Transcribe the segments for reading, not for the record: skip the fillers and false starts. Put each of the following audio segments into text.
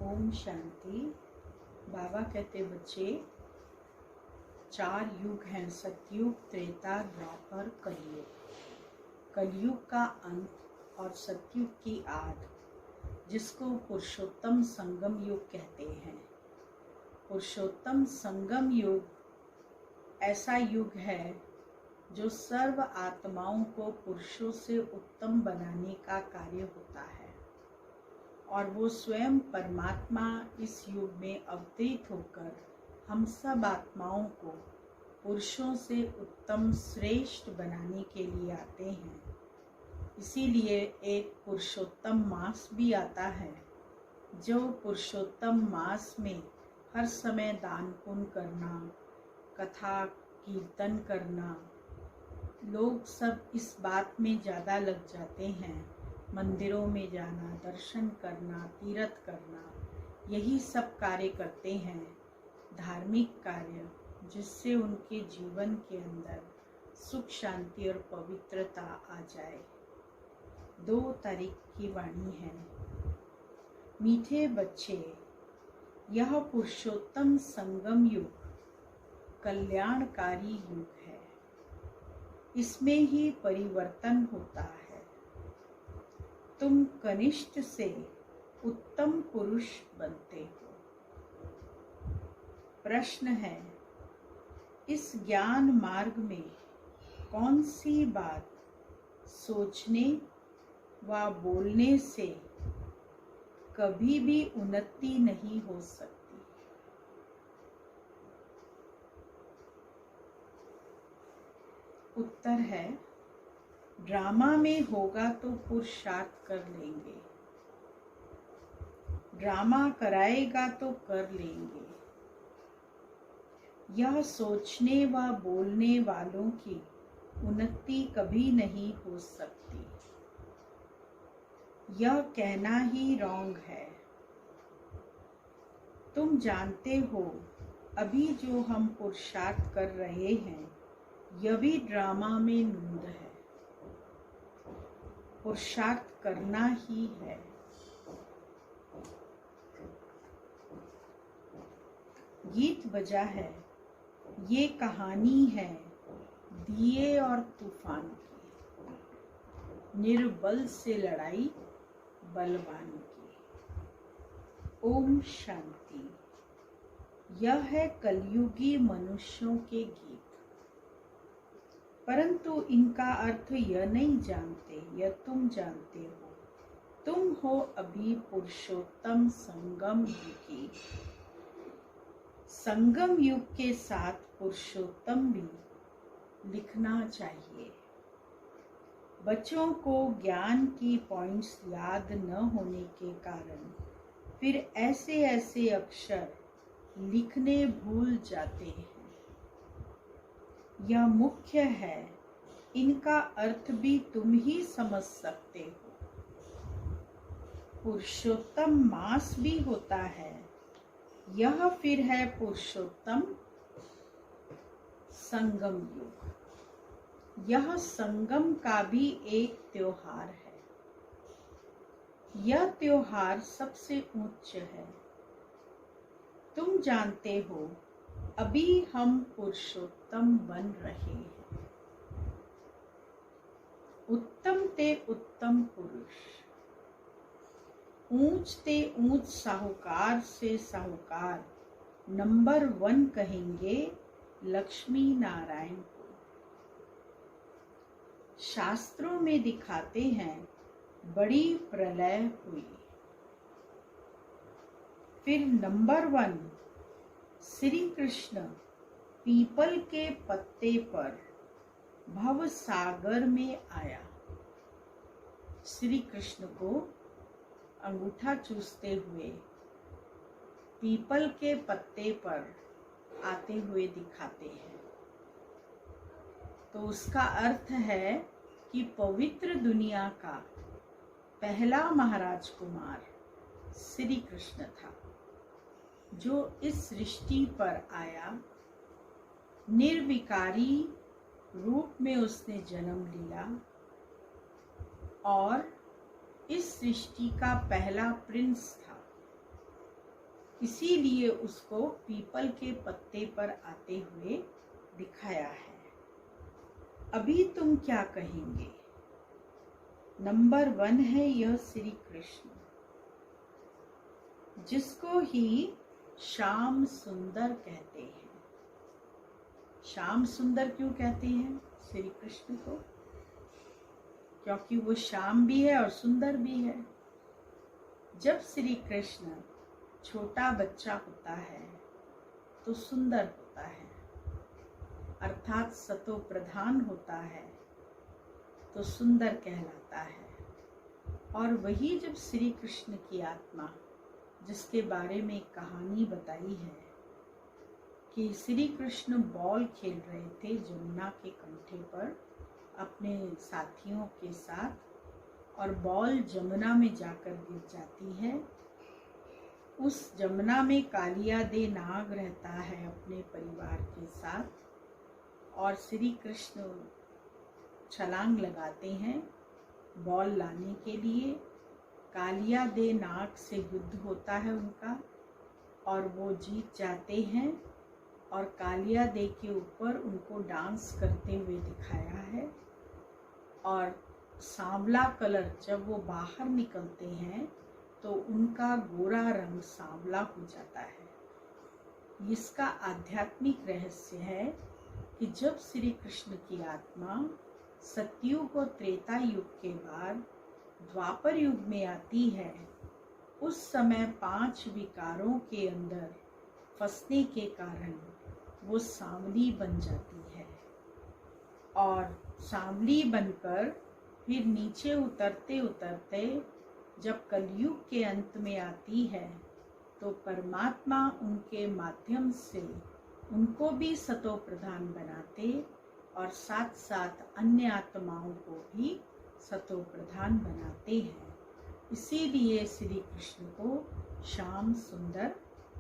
ओम शांति। बाबा कहते बच्चे, 4 युग हैं, सतयुग, त्रेता, द्वापर, कलयुग। कलयुग का अंत और सतयुग की आद, जिसको पुरुषोत्तम संगम युग कहते हैं। पुरुषोत्तम संगम युग ऐसा युग है जो सर्व आत्माओं को पुरुषों से उत्तम बनाने का कार्य होता है, और वो स्वयं परमात्मा इस युग में अवतरित होकर हम सब आत्माओं को पुरुषों से उत्तम श्रेष्ठ बनाने के लिए आते हैं। इसीलिए एक पुरुषोत्तम मास भी आता है, जो पुरुषोत्तम मास में हर समय दान पुण्य करना, कथा कीर्तन करना, लोग सब इस बात में ज़्यादा लग जाते हैं। मंदिरों में जाना, दर्शन करना, तीर्थ करना, यही सब कार्य करते हैं, धार्मिक कार्य, जिससे उनके जीवन के अंदर सुख, शांति और पवित्रता आ जाए। 2 तारीख की वाणी है। मीठे बच्चे, यह पुरुषोत्तम संगम युग कल्याणकारी युग है। इसमें ही परिवर्तन होता है। तुम कनिष्ठ से उत्तम पुरुष बनते हो। प्रश्न है, इस ज्ञान मार्ग में कौन सी बात सोचने व बोलने से कभी भी उन्नति नहीं हो सकती? उत्तर है, ड्रामा में होगा तो पुरुषार्थ कर लेंगे, ड्रामा कराएगा तो कर लेंगे। यह सोचने व बोलने वालों की उन्नति कभी नहीं हो सकती। यह कहना ही रॉन्ग है। तुम जानते हो, अभी जो हम पुरुषार्थ कर रहे हैं, यह भी ड्रामा में नूंद है। पुरुषार्थ करना ही है। गीत बजा है, ये कहानी है दिए और तूफान की, निर्बल से लड़ाई बलवान की। ओम शांति। यह है कलयुगी मनुष्यों के गीत, परंतु इनका अर्थ यह नहीं जानते। यह तुम जानते हो। तुम हो अभी पुरुषोत्तम संगम युगी। संगम युग के साथ पुरुषोत्तम भी लिखना चाहिए। बच्चों को ज्ञान की पॉइंट्स याद न होने के कारण फिर ऐसे ऐसे अक्षर लिखने भूल जाते हैं। यह मुख्य है, इनका अर्थ भी तुम ही समझ सकते हो। पुरुषोत्तम मास भी होता है, यह फिर है पुरुषोत्तम संगम युग। यह संगम का भी एक त्योहार है। यह त्योहार सबसे उच्च है। तुम जानते हो, अभी हम पुरुषोत्तम बन रहे हैं। उत्तम ते उत्तम पुरुष, ऊंच ते ऊंच साहूकार से साहूकार, नंबर 1 कहेंगे लक्ष्मी नारायण को। शास्त्रों में दिखाते हैं, बड़ी प्रलय हुई। फिर नंबर 1 श्री कृष्ण पीपल के पत्ते पर भव सागर में आया। श्री कृष्ण को अंगूठा चूसते हुए पीपल के पत्ते पर आते हुए दिखाते हैं। तो उसका अर्थ है कि पवित्र दुनिया का पहला महाराज कुमार श्री कृष्ण था, जो इस सृष्टि पर आया। निर्विकारी रूप में उसने जन्म लिया और इस सृष्टि का पहला प्रिंस था। इसीलिए उसको पीपल के पत्ते पर आते हुए दिखाया है। अभी तुम क्या कहेंगे? नंबर 1 है यह श्री कृष्ण, जिसको ही श्याम सुंदर कहते हैं। श्याम सुंदर क्यों कहते हैं श्री कृष्ण को? क्योंकि वो श्याम भी है और सुंदर भी है। जब श्री कृष्ण छोटा बच्चा होता है तो सुंदर होता है, अर्थात सतो प्रधान होता है तो सुंदर कहलाता है। और वही जब श्री कृष्ण की आत्मा, जिसके बारे में एक कहानी बताई है कि श्री कृष्ण बॉल खेल रहे थे जमुना के कंठे पर अपने साथियों के साथ, और बॉल जमुना में जाकर गिर जाती है। उस जमुना में कालिया दे नाग रहता है अपने परिवार के साथ, और श्री कृष्ण छलांग लगाते हैं बॉल लाने के लिए। कालिया दे नाग से युद्ध होता है उनका, और वो जीत जाते हैं। और कालिया दे के ऊपर उनको डांस करते हुए दिखाया है। और सांवला कलर, जब वो बाहर निकलते हैं तो उनका गोरा रंग सांवला हो जाता है। इसका आध्यात्मिक रहस्य है कि जब श्री कृष्ण की आत्मा सतयुग और त्रेता युग के बाद द्वापर युग में आती है, उस समय 5 विकारों के अंदर फंसने के कारण वो सांवली बन जाती है। और सांवली बनकर फिर नीचे उतरते उतरते जब कलयुग के अंत में आती है तो परमात्मा उनके माध्यम से उनको भी सतो प्रधान बनाते और साथ साथ अन्य आत्माओं को भी सतो प्रधान बनाते हैं। इसीलिए श्री कृष्ण को श्याम सुंदर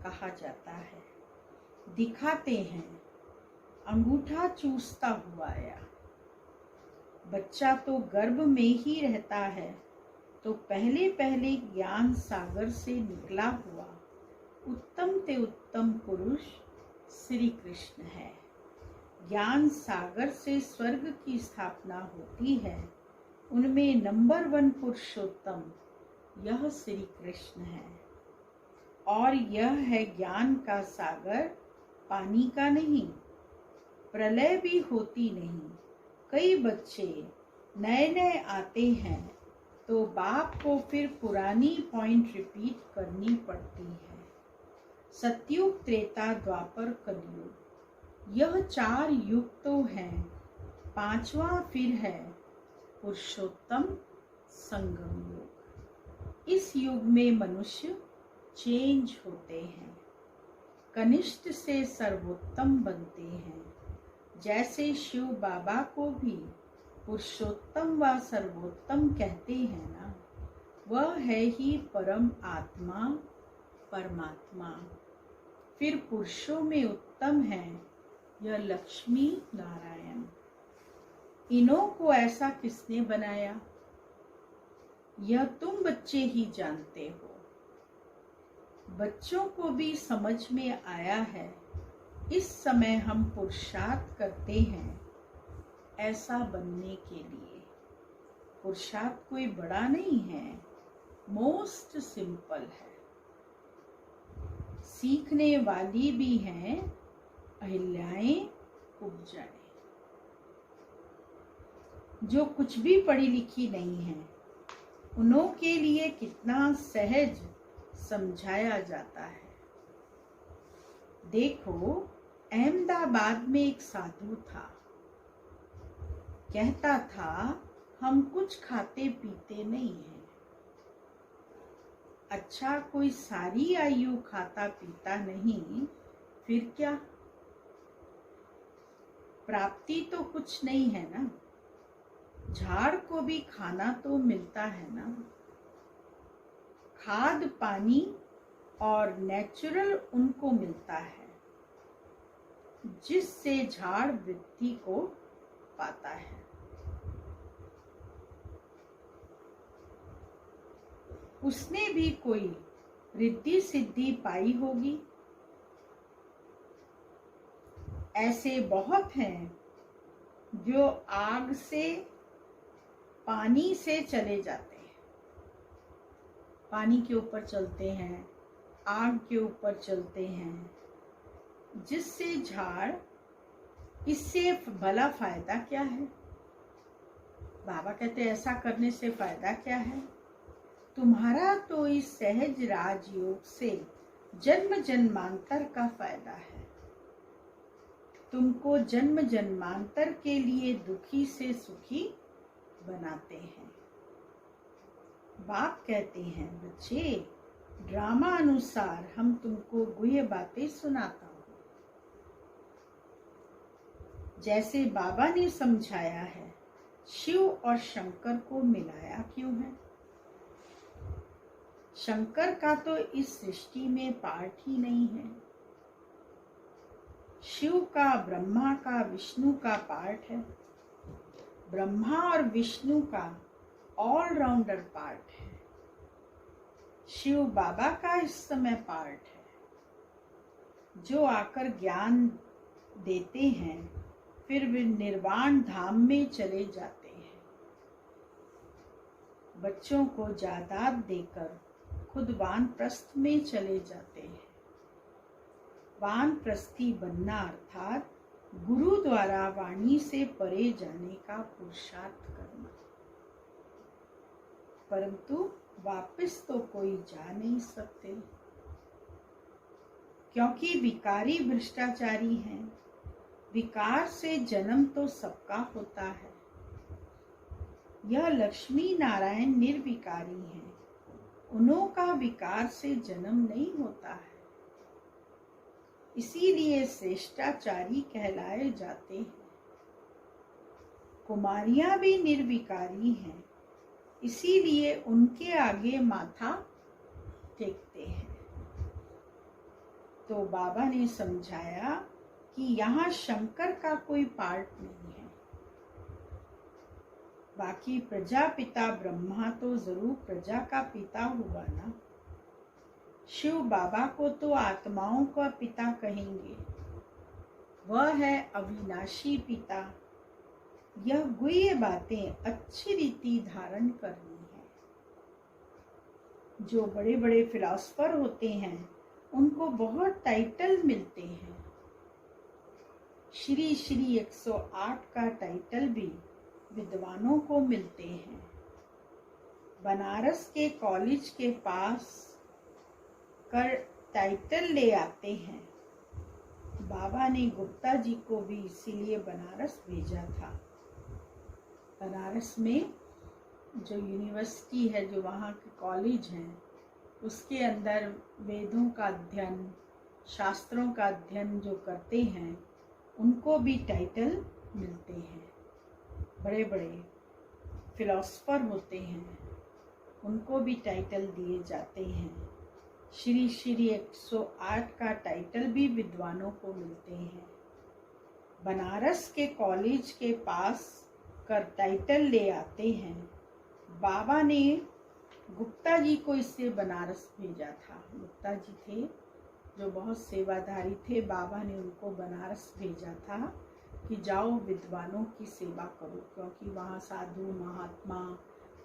कहा जाता है। दिखाते हैं, अंगूठा चूसता हुआ आया। बच्चा तो गर्भ में ही रहता है, तो पहले पहले ज्ञान सागर से निकला हुआ उत्तम ते उत्तम पुरुष श्री कृष्ण है। ज्ञान सागर से स्वर्ग की स्थापना होती है, उनमें नंबर 1 पुरुषोत्तम यह श्री कृष्ण है। और यह है ज्ञान का सागर, पानी का नहीं। प्रलय भी होती नहीं। कई बच्चे नए नए आते हैं तो बाप को फिर पुरानी पॉइंट रिपीट करनी पड़ती है। सतयुग, त्रेता, द्वापर, कलयुग, यह 4 युग तो हैं। 5वां फिर है पुरुषोत्तम संगम युग। इस युग में मनुष्य चेंज होते हैं, कनिष्ठ से सर्वोत्तम बनते हैं। जैसे शिव बाबा को भी पुरुषोत्तम व सर्वोत्तम कहते हैं ना, वह है ही परम आत्मा परमात्मा। फिर पुरुषों में उत्तम है यह लक्ष्मी नारायण। इन्हों को ऐसा किसने बनाया, यह तुम बच्चे ही जानते हो। बच्चों को भी समझ में आया है। इस समय हम पुरुषार्थ करते हैं ऐसा बनने के लिए। पुरुषार्थ कोई बड़ा नहीं है, मोस्ट सिंपल है। सीखने वाली भी हैं अहिल्याएं उपजाएं। जो कुछ भी पढ़ी लिखी नहीं है, उन्हों के लिए कितना सहज समझाया जाता है। देखो, अहमदाबाद में एक साधु था। कहता था हम कुछ खाते पीते नहीं हैं। अच्छा, कोई सारी आयु खाता पीता नहीं, फिर क्या? प्राप्ति तो कुछ नहीं है ना। झाड़ को भी खाना तो मिलता है ना। खाद, पानी और नेचुरल उनको मिलता है जिससे झाड़ वृद्धि को पाता है। उसने भी कोई रिद्धि सिद्धि पाई होगी। ऐसे बहुत हैं जो आग से पानी से चले जाते हैं, पानी के ऊपर चलते हैं, आग के ऊपर चलते हैं, जिससे झाड़, इससे भला फायदा क्या है? बाबा कहते ऐसा करने से फायदा क्या है? तुम्हारा तो इस सहज राजयोग से जन्म जन्मांतर का फायदा है। तुमको जन्म जन्मांतर के लिए दुखी से सुखी बनाते हैं। बाप कहते हैं, बच्चे, ड्रामा अनुसार हम तुमको गुह्य बातें सुनाता हूँ। जैसे बाबा ने समझाया है, शिव और शंकर को मिलाया क्यों है? शंकर का तो इस सृष्टि में पार्ट ही नहीं है। शिव का, ब्रह्मा का, विष्णु का पार्ट है। ब्रह्मा और विष्णु का ऑलराउंडर पार्ट है। शिव बाबा का इस समय पार्ट है, जो आकर ज्ञान देते हैं, फिर वे निर्वाण धाम में चले जाते हैं। बच्चों को जायदाद देकर खुद वानप्रस्थ में चले जाते हैं। वानप्रस्थी बनना अर्थात गुरु द्वारा वाणी से परे जाने का पुरुषार्थ करना। परंतु वापस तो कोई जा नहीं सकते, क्योंकि विकारी भ्रष्टाचारी हैं। विकार से जन्म तो सबका होता है। यह लक्ष्मी नारायण निर्विकारी हैं, उन्हों का विकार से जन्म नहीं होता है। इसीलिए श्रेष्ठाचारी कहलाए जाते हैं। कुमारियां भी निर्विकारी हैं, इसीलिए उनके आगे माथा टेकते हैं। तो बाबा ने समझाया कि यहाँ शंकर का कोई पार्ट नहीं है। बाकी प्रजापिता ब्रह्मा तो जरूर प्रजा का पिता हुआ ना। शिव बाबा को तो आत्माओं का पिता कहेंगे, वह है अविनाशी पिता। यह गुह्य बातें अच्छी रीति धारण करनी है। जो बड़े बड़े फिलॉसफर होते हैं, उनको बहुत टाइटल मिलते हैं। श्री श्री 108 का टाइटल भी विद्वानों को मिलते हैं। बनारस के कॉलेज के पास कर टाइटल ले आते हैं। बाबा ने गुप्ता जी को भी इसीलिए बनारस भेजा था। बनारस में जो यूनिवर्सिटी है, जो वहाँ के कॉलेज हैं, उसके अंदर वेदों का अध्ययन, शास्त्रों का अध्ययन जो करते हैं, उनको भी टाइटल मिलते हैं। बड़े बड़े फिलॉसफर होते हैं, उनको भी टाइटल दिए जाते हैं। श्री श्री 108 का टाइटल भी विद्वानों को मिलते हैं। बनारस के कॉलेज के पास कर टाइटल ले आते हैं। बाबा ने गुप्ता जी को इससे बनारस भेजा था। गुप्ता जी थे जो बहुत सेवाधारी थे। बाबा ने उनको बनारस भेजा था कि जाओ विद्वानों की सेवा करो, क्योंकि वहाँ साधु महात्मा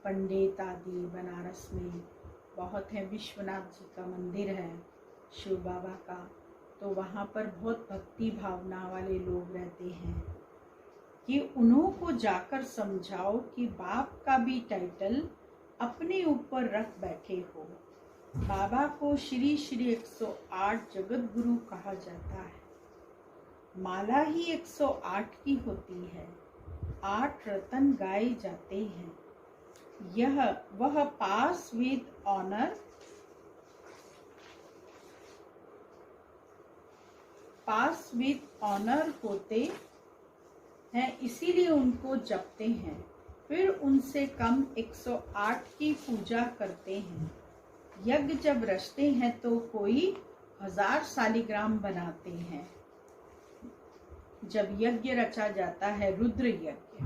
पंडित आदि बनारस में बहुत हैं। विश्वनाथ जी का मंदिर है शिव बाबा का, तो वहाँ पर बहुत भक्ति भावना वाले लोग रहते हैं। कि उन्हों को जाकर समझाओ कि बाप का भी टाइटल अपने ऊपर रख बैठे हो। बाबा को श्री श्री 108 जगत गुरु कहा जाता है। माला ही 108 की होती है। 8 रतन गाए जाते हैं। यह वह पास विद ऑनर होते हैं, इसीलिए उनको जपते हैं। फिर उनसे कम 108 की पूजा करते हैं। यज्ञ जब रचते हैं तो कोई 1000 शालिग्राम बनाते हैं। जब यज्ञ रचा जाता है रुद्र यज्ञ,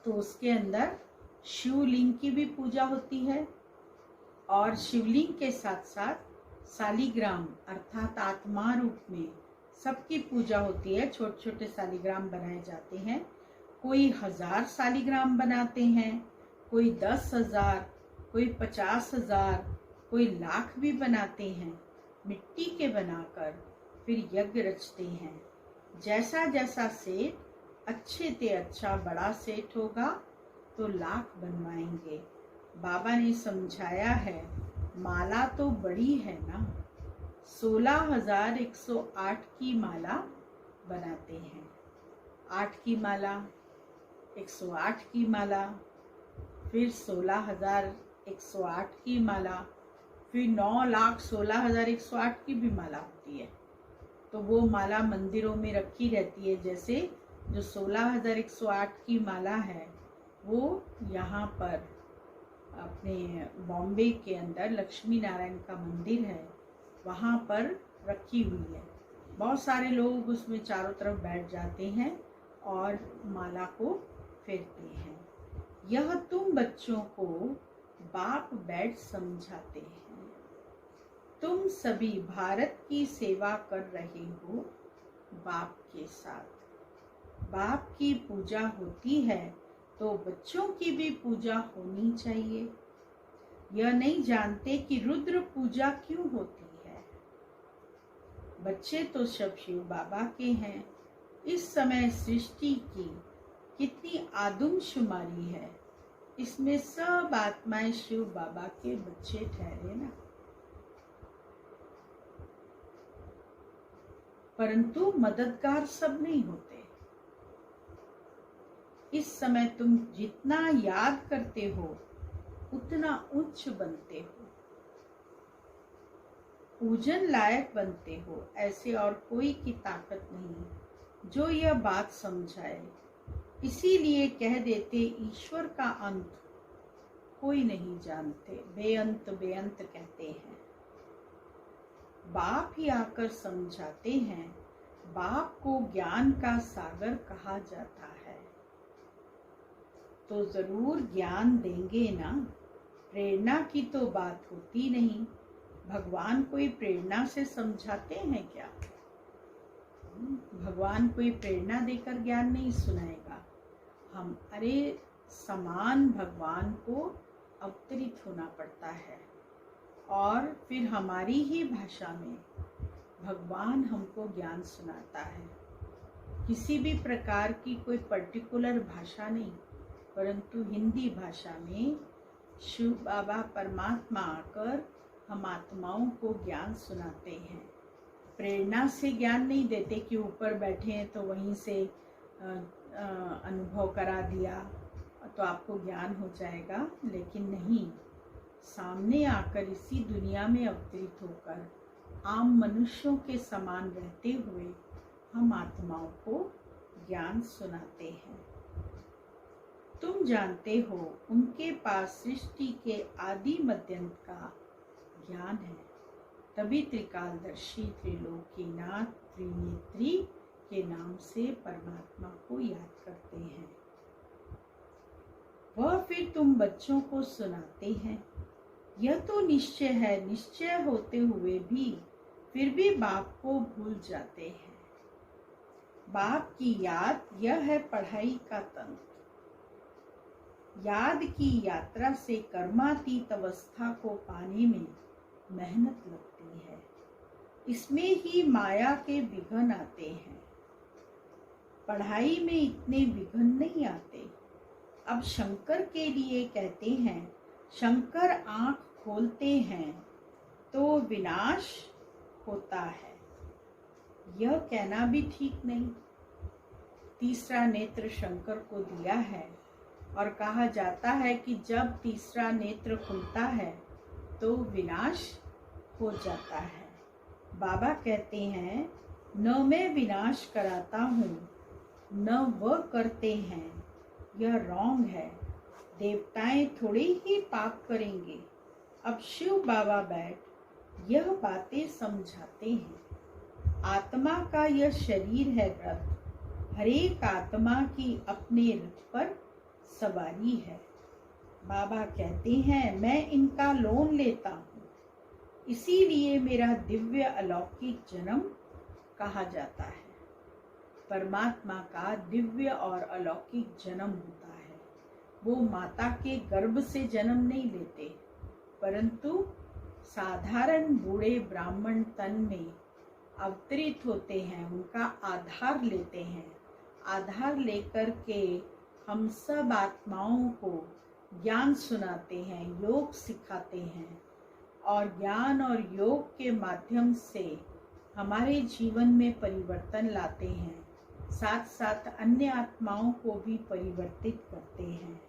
तो उसके अंदर शिवलिंग की भी पूजा होती है और शिवलिंग के साथ साथ शालिग्राम अर्थात आत्मा रूप में सबकी पूजा होती है। छोटे छोटे शालिग्राम बनाए जाते हैं। कोई 1000 शालिग्राम बनाते हैं, कोई 10,000, कोई 50,000, कोई लाख भी बनाते हैं। मिट्टी के बनाकर फिर यज्ञ रचते हैं। जैसा जैसा सेठ अच्छे से अच्छा बड़ा सेठ होगा तो लाख बनवाएंगे। बाबा ने समझाया है, माला तो बड़ी है ना, 16,108 की माला बनाते हैं। 8 की माला, 108 की माला, फिर 16,108 की माला, फिर 9,16,108 की भी माला होती है। तो वो माला मंदिरों में रखी रहती है। जैसे जो 16,108 की माला है वो यहाँ पर अपने बॉम्बे के अंदर लक्ष्मी नारायण का मंदिर है, वहाँ पर रखी हुई है। बहुत सारे लोग उसमें चारों तरफ बैठ जाते हैं और माला को फेरते हैं। यह तुम बच्चों को बाप बैठ समझाते हैं। तुम सभी भारत की सेवा कर रहे हो बाप के साथ। बाप की पूजा होती है तो बच्चों की भी पूजा होनी चाहिए। यह नहीं जानते कि रुद्र पूजा क्यों होती है। बच्चे तो सब शिव बाबा के हैं। इस समय सृष्टि की कितनी आदमशुमारी है, इसमें सब आत्माएं शिव बाबा के बच्चे ठहरे ना। परंतु मददगार सब नहीं होते। इस समय तुम जितना याद करते हो उतना उच्च बनते हो, पूजन लायक बनते हो। ऐसे और कोई की ताकत नहीं जो यह बात समझाए। इसीलिए कह देते ईश्वर का अंत कोई नहीं जानते, बेअंत बेअंत कहते हैं। बाप ही आकर समझाते हैं। बाप को ज्ञान का सागर कहा जाता है, तो जरूर ज्ञान देंगे ना। प्रेरणा की तो बात होती नहीं। भगवान कोई प्रेरणा से समझाते हैं क्या? भगवान कोई प्रेरणा देकर ज्ञान नहीं सुनाएगा। हम समान भगवान को अवतरित होना पड़ता है और फिर हमारी ही भाषा में भगवान हमको ज्ञान सुनाता है। किसी भी प्रकार की कोई पर्टिकुलर भाषा नहीं, परंतु हिंदी भाषा में शिव बाबा परमात्मा आकर हम आत्माओं को ज्ञान सुनाते हैं। प्रेरणा से ज्ञान नहीं देते कि ऊपर बैठे हैं तो वहीं से अनुभव करा दिया तो आपको ज्ञान हो जाएगा, लेकिन नहीं, सामने आकर इसी दुनिया में अवतरित होकर आम मनुष्यों के समान रहते हुए हम आत्माओं को ज्ञान सुनाते हैं। तुम जानते हो उनके पास सृष्टि के आदि मध्यंत का ज्ञान है, तभी त्रिकालदर्शी त्रिलोकीनाथ त्रिनेत्री के नाम से परमात्मा को याद करते हैं। वह फिर तुम बच्चों को सुनाते हैं। यह तो निश्चय है, निश्चय होते हुए भी फिर भी बाप को भूल जाते हैं। बाप की याद यह है पढ़ाई का तंत्र। याद की यात्रा से कर्मातीत अवस्था को पाने में मेहनत लगती है। इसमें ही माया के विघ्न आते हैं। पढ़ाई में इतने विघ्न नहीं आते। अब शंकर के लिए कहते हैं, शंकर आंख खोलते हैं तो विनाश होता है। यह कहना भी ठीक नहीं। तीसरा नेत्र शंकर को दिया है और कहा जाता है कि जब तीसरा नेत्र खुलता है तो विनाश हो जाता है। बाबा कहते हैं, न मैं विनाश कराता हूँ न वह करते हैं, यह रॉन्ग है। देवताएं थोड़े ही पाप करेंगे। अब शिव बाबा बैठ यह बातें समझाते हैं। आत्मा का यह शरीर है रथ, हरेक आत्मा की अपने रथ पर सवारी है। बाबा कहते हैं मैं इनका लोन लेता हूँ, इसीलिए मेरा दिव्य अलौकिक जन्म कहा जाता है। परमात्मा का दिव्य और अलौकिक जन्म होता है। वो माता के गर्भ से जन्म नहीं लेते, परंतु साधारण बूढ़े ब्राह्मण तन में अवतरित होते हैं, उनका आधार लेते हैं। आधार लेकर के हम सब आत्माओं को ज्ञान सुनाते हैं, योग सिखाते हैं, और ज्ञान और योग के माध्यम से हमारे जीवन में परिवर्तन लाते हैं, साथ साथ अन्य आत्माओं को भी परिवर्तित करते हैं।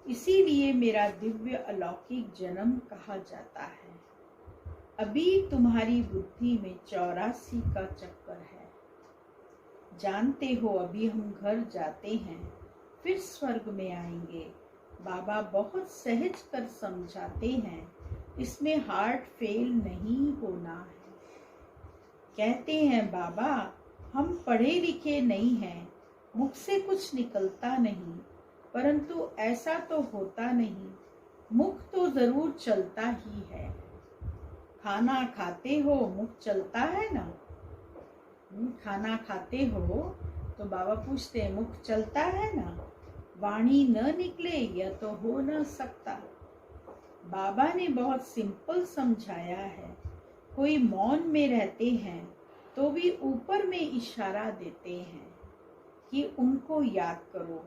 इसीलिए मेरा दिव्य अलौकिक जन्म कहा जाता है। अभी तुम्हारी बुद्धि में 84 का चक्कर है। जानते हो अभी हम घर जाते हैं, फिर स्वर्ग में आएंगे। बाबा बहुत सहज कर समझाते हैं, इसमें हार्ट फेल नहीं होना है। कहते हैं बाबा हम पढ़े लिखे नहीं हैं, मुख से कुछ निकलता नहीं, परंतु ऐसा तो होता नहीं, मुख तो जरूर चलता ही है। खाना खाते हो मुख चलता है ना। खाना खाते हो तो बाबा पूछते हैं मुख चलता है ना। वाणी न निकले यह तो हो न सकता। बाबा ने बहुत सिंपल समझाया है। कोई मौन में रहते हैं तो भी ऊपर में इशारा देते हैं कि उनको याद करो।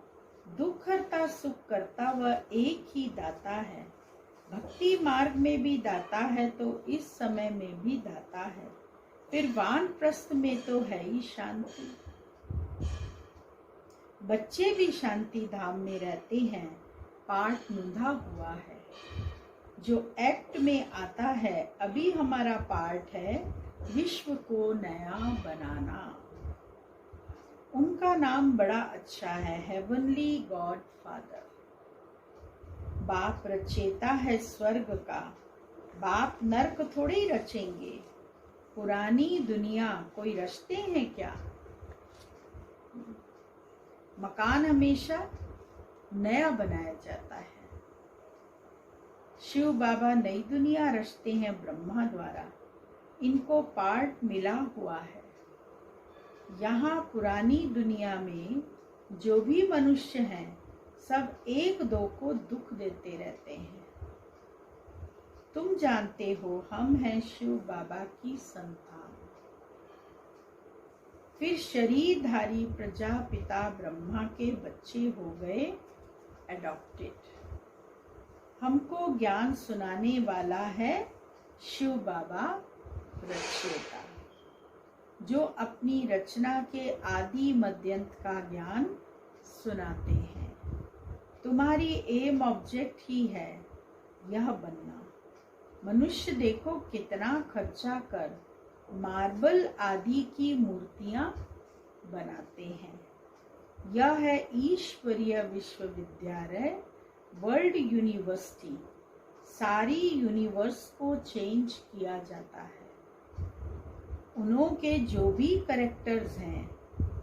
दुख करता सुख करता वह एक ही दाता है। भक्ति मार्ग में भी दाता है तो इस समय में भी दाता है, फिर वानप्रस्थ में तो है ही शांति। बच्चे भी शांति धाम में रहते हैं, पाठ नुंधा हुआ है। जो एक्ट में आता है, अभी हमारा पार्ट है विश्व को नया बनाना। उनका नाम बड़ा अच्छा है, हेवनली गॉड फादर। बाप रचेता है स्वर्ग का, बाप नर्क थोड़े ही रचेंगे। पुरानी दुनिया कोई रचते हैं क्या? मकान हमेशा नया बनाया जाता है। शिव बाबा नई दुनिया रचते हैं ब्रह्मा द्वारा। इनको पार्ट मिला हुआ है। यहाँ पुरानी दुनिया में जो भी मनुष्य हैं, सब एक दो को दुख देते रहते हैं। तुम जानते हो हम हैं शिव बाबा की संतान। फिर शरीरधारी प्रजापिता ब्रह्मा के बच्चे हो गए एडॉप्टेड। हमको ज्ञान सुनाने वाला है शिव बाबा रचयिता, जो अपनी रचना के आदि मध्यंत का ज्ञान सुनाते हैं। तुम्हारी एम ऑब्जेक्ट ही है यह बनना। मनुष्य देखो कितना खर्चा कर मार्बल आदि की मूर्तियां बनाते हैं। यह है ईश्वरीय विश्वविद्यालय, वर्ल्ड यूनिवर्सिटी। सारी यूनिवर्स को चेंज किया जाता है। उनके जो भी कैरेक्टर्स हैं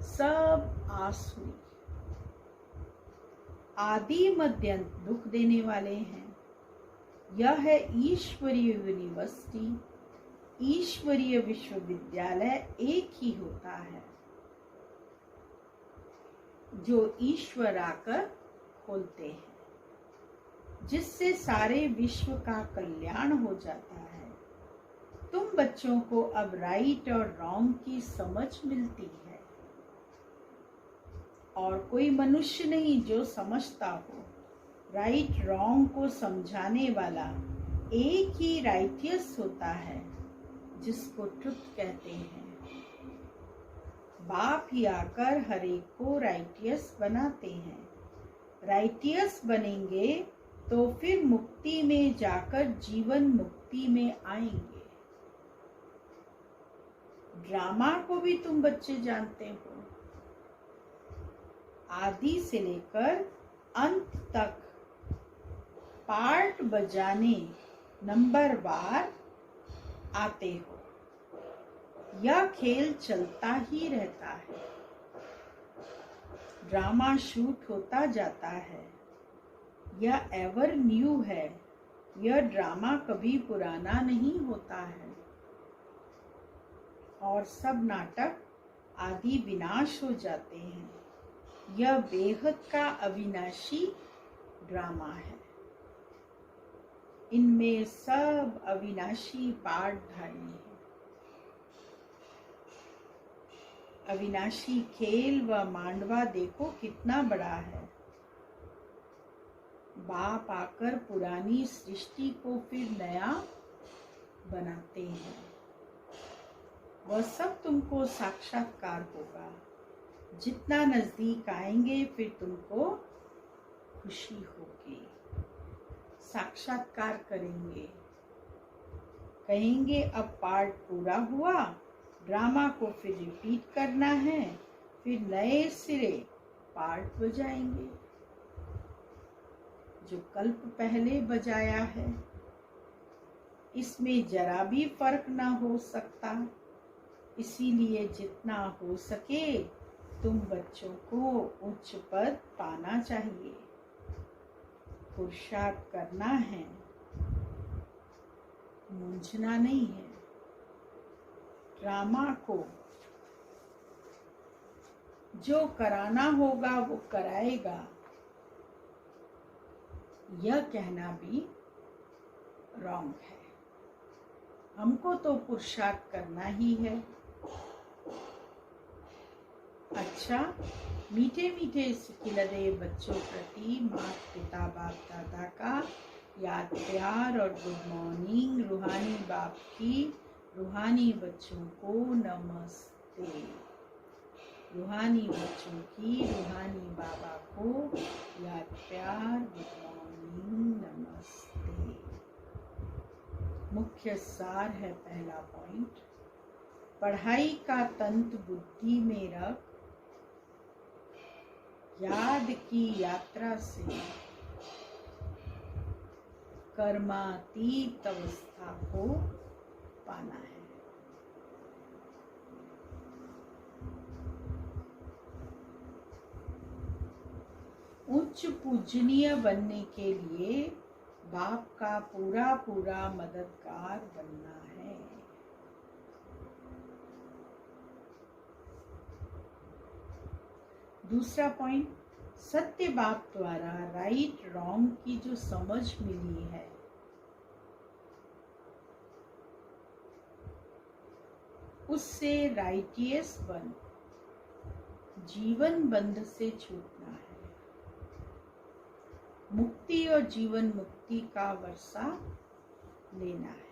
सब आसुरी, आदि मध्यंत दुख देने वाले हैं। यह है ईश्वरीय यूनिवर्सिटी, ईश्वरीय विश्वविद्यालय एक ही होता है, जो ईश्वर आकर खोलते हैं, जिससे सारे विश्व का कल्याण हो जाता है। तुम बच्चों को अब राइट और रॉन्ग की समझ मिलती है, और कोई मनुष्य नहीं जो समझता हो। राइट रॉन्ग को समझाने वाला एक ही राइटियस होता है, जिसको ट्रुथ कहते हैं। बाप ही आकर हर एक को राइटियस बनाते हैं। राइटियस बनेंगे तो फिर मुक्ति में जाकर जीवन मुक्ति में आएंगे। ड्रामा को भी तुम बच्चे जानते हो। आदि से लेकर अंत तक पार्ट बजाने नंबर वार आते हो। यह खेल चलता ही रहता है। ड्रामा शूट होता जाता है। यह एवर न्यू है। यह ड्रामा कभी पुराना नहीं होता है और सब नाटक आदि विनाश हो जाते हैं। यह बेहद का अविनाशी ड्रामा है। इनमें सब अविनाशी पाठधारी है। अविनाशी खेल व मांडवा देखो कितना बड़ा है। बाप आकर पुरानी सृष्टि को फिर नया बनाते हैं। वह सब तुमको साक्षात्कार होगा। जितना नजदीक आएंगे फिर तुमको खुशी होगी। साक्षात्कार करेंगे, कहेंगे अब पार्ट पूरा हुआ, ड्रामा को फिर रिपीट करना है, फिर नए सिरे पार्ट बजाएंगे जो कल्प पहले बजाया है। इसमें जरा भी फर्क ना हो सकता। इसीलिए जितना हो सके तुम बच्चों को उच्च पद पाना चाहिए, पुरुषार्थ करना है, मूंझना नहीं है। ड्रामा को जो कराना होगा वो कराएगा, यह कहना भी रॉन्ग है। हमको तो पुरुषार्थ करना ही है। अच्छा, मीठे मीठे सिकिलदे बच्चों प्रति माता पिता बाप दादा का याद प्यार और गुड मॉर्निंग। रूहानी बाप की रूहानी बच्चों को नमस्ते। रूहानी बच्चों की रूहानी बाबा को याद प्यार, गुड मॉर्निंग, नमस्ते। मुख्य सार है पहला पॉइंट, पढ़ाई का तंत्र बुद्धि में रख, याद की यात्रा से कर्मातीत अवस्था को पाना है। उच्च पूजनीय बनने के लिए बाप का पूरा पूरा मददगार बनना है। दूसरा पॉइंट, सत्य बाप द्वारा राइट रॉन्ग की जो समझ मिली है, उससे राइटियस बन, जीवन बंध से छूटना है। मुक्ति और जीवन मुक्ति का वर्षा लेना है।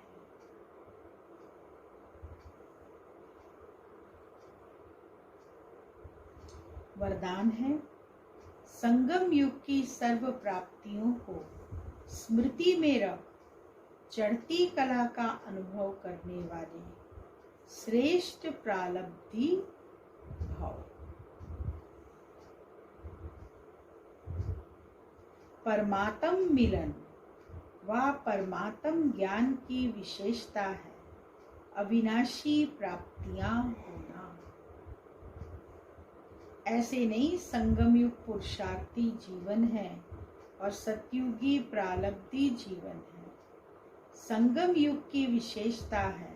वरदान है, संगम युग की सर्व प्राप्तियों को स्मृति में रख, चढ़ती कला का अनुभव करने वाले श्रेष्ठ प्रालब्धि भाव। परमात्म मिलन व परमात्म ज्ञान की विशेषता है अविनाशी प्राप्तियां होना। ऐसे नहीं संगम युग पुरुषार्थी जीवन है और सतयुगी प्रालब्धि जीवन है। संगम युग की विशेषता है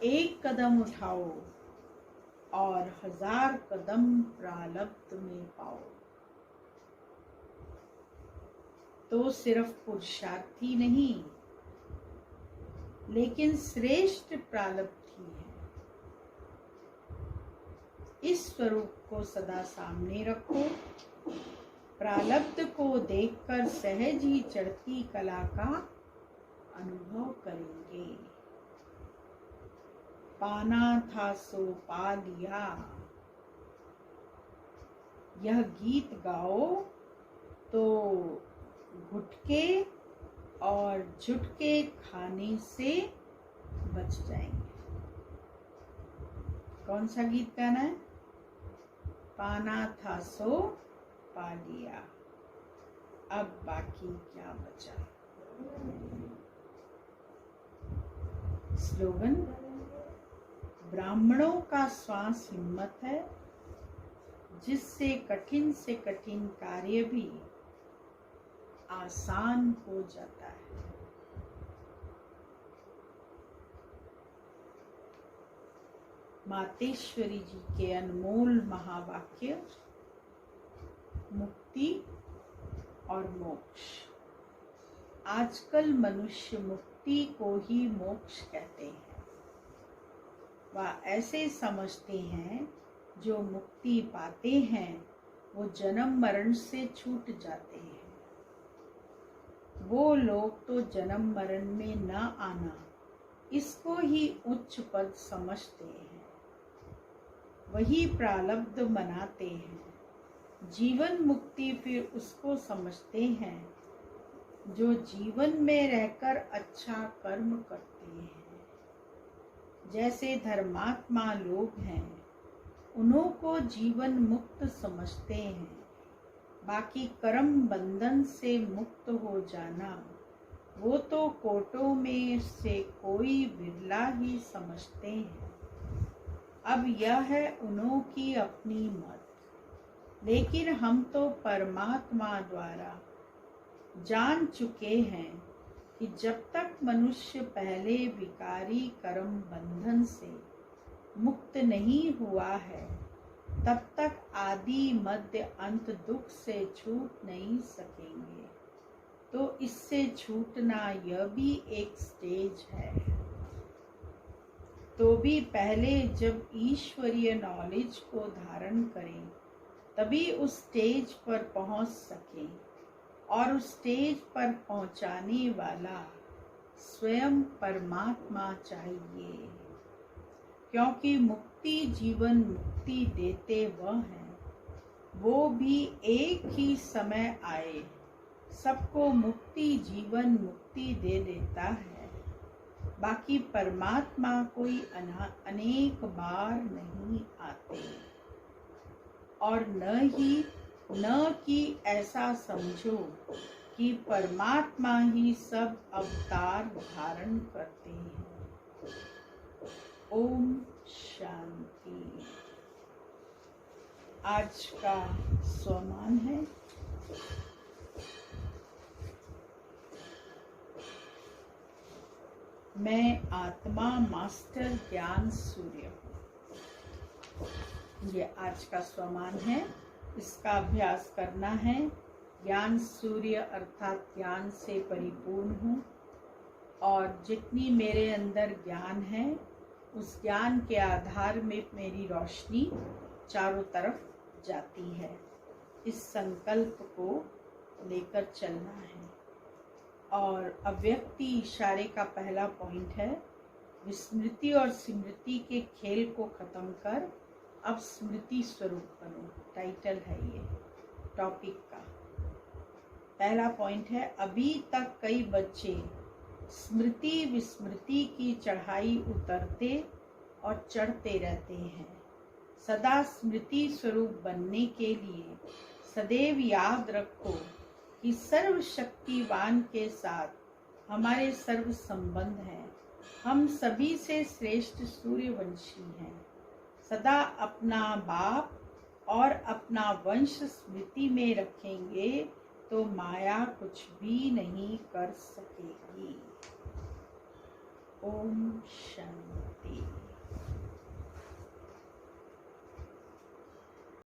एक कदम उठाओ और 1000 कदम प्रालब्ध में पाओ। तो सिर्फ पुरुषार्थी नहीं लेकिन श्रेष्ठ प्रालब्धि है। इस स्वरूप को सदा सामने रखो। प्रालब्ध को देखकर सहज ही चढ़ती कला का अनुभव करेंगे। पाना था सो पा लिया, यह गीत गाओ तो गुटके और जुटके खाने से बच जाएंगे। कौन सा गीत गाना है? पाना था सो पा लिया, अब बाकी क्या बचा। स्लोगन, ब्राह्मणों का श्वास हिम्मत है जिससे कठिन से कठिन कार्य भी आसान हो जाता है। मातेश्वरी जी के अनमोल महावाक्य मुक्ति और मोक्ष। आजकल मनुष्य मुक्ति को ही मोक्ष कहते हैं। वह ऐसे समझते हैं जो मुक्ति पाते हैं वो जन्म मरण से छूट जाते हैं। वो लोग तो जन्म मरण में न आना इसको ही उच्च पद समझते हैं। वही प्रारब्ध मनाते हैं। जीवन मुक्ति फिर उसको समझते हैं जो जीवन में रहकर अच्छा कर्म करते हैं। जैसे धर्मात्मा लोग हैं उन्हों को जीवन मुक्त समझते हैं। बाकी कर्म बंधन से मुक्त हो जाना वो तो कोटों में से कोई बिरला ही समझते हैं। अब यह है उन्हों की अपनी मत, लेकिन हम तो परमात्मा द्वारा जान चुके हैं कि जब तक मनुष्य पहले विकारी कर्म बंधन से मुक्त नहीं हुआ है तब तक आदि मध्य अंत दुख से छूट नहीं सकेंगे। तो इससे छूटना यह भी एक स्टेज है। तो भी पहले जब ईश्वरीय नॉलेज को धारण करें तभी उस स्टेज पर पहुंच सकें, और उस स्टेज पर पहुंचाने वाला स्वयं परमात्मा चाहिए। क्योंकि मुक्ति जीवन मुक्ति देते वह हैं, वो भी एक ही समय आए सबको मुक्ति जीवन मुक्ति दे देता है। बाकी परमात्मा कोई अनेक बार नहीं आते, और न कि ऐसा समझो कि परमात्मा ही सब अवतार धारण करते हैं। ओम शांति। आज का स्वमान है मैं आत्मा मास्टर ज्ञान सूर्य हूँ। ये आज का स्वमान है, इसका अभ्यास करना है। ज्ञान सूर्य अर्थात ज्ञान से परिपूर्ण हूँ, और जितनी मेरे अंदर ज्ञान है उस ज्ञान के आधार में मेरी रोशनी चारों तरफ जाती है। इस संकल्प को लेकर चलना है। और अव्यक्ति इशारे का पहला पॉइंट है विस्मृति और स्मृति के खेल को खत्म कर अब स्मृति स्वरूप बनो। टाइटल है ये टॉपिक का। पहला पॉइंट है अभी तक कई बच्चे स्मृति विस्मृति की चढ़ाई उतरते और चढ़ते रहते हैं। सदा स्मृति स्वरूप बनने के लिए सदैव याद रखो कि सर्वशक्तिवान के साथ हमारे सर्व संबंध हैं। हम सभी से श्रेष्ठ सूर्यवंशी हैं। सदा अपना बाप और अपना वंश स्मृति में रखेंगे तो माया कुछ भी नहीं कर सकेगी। ओम शांति।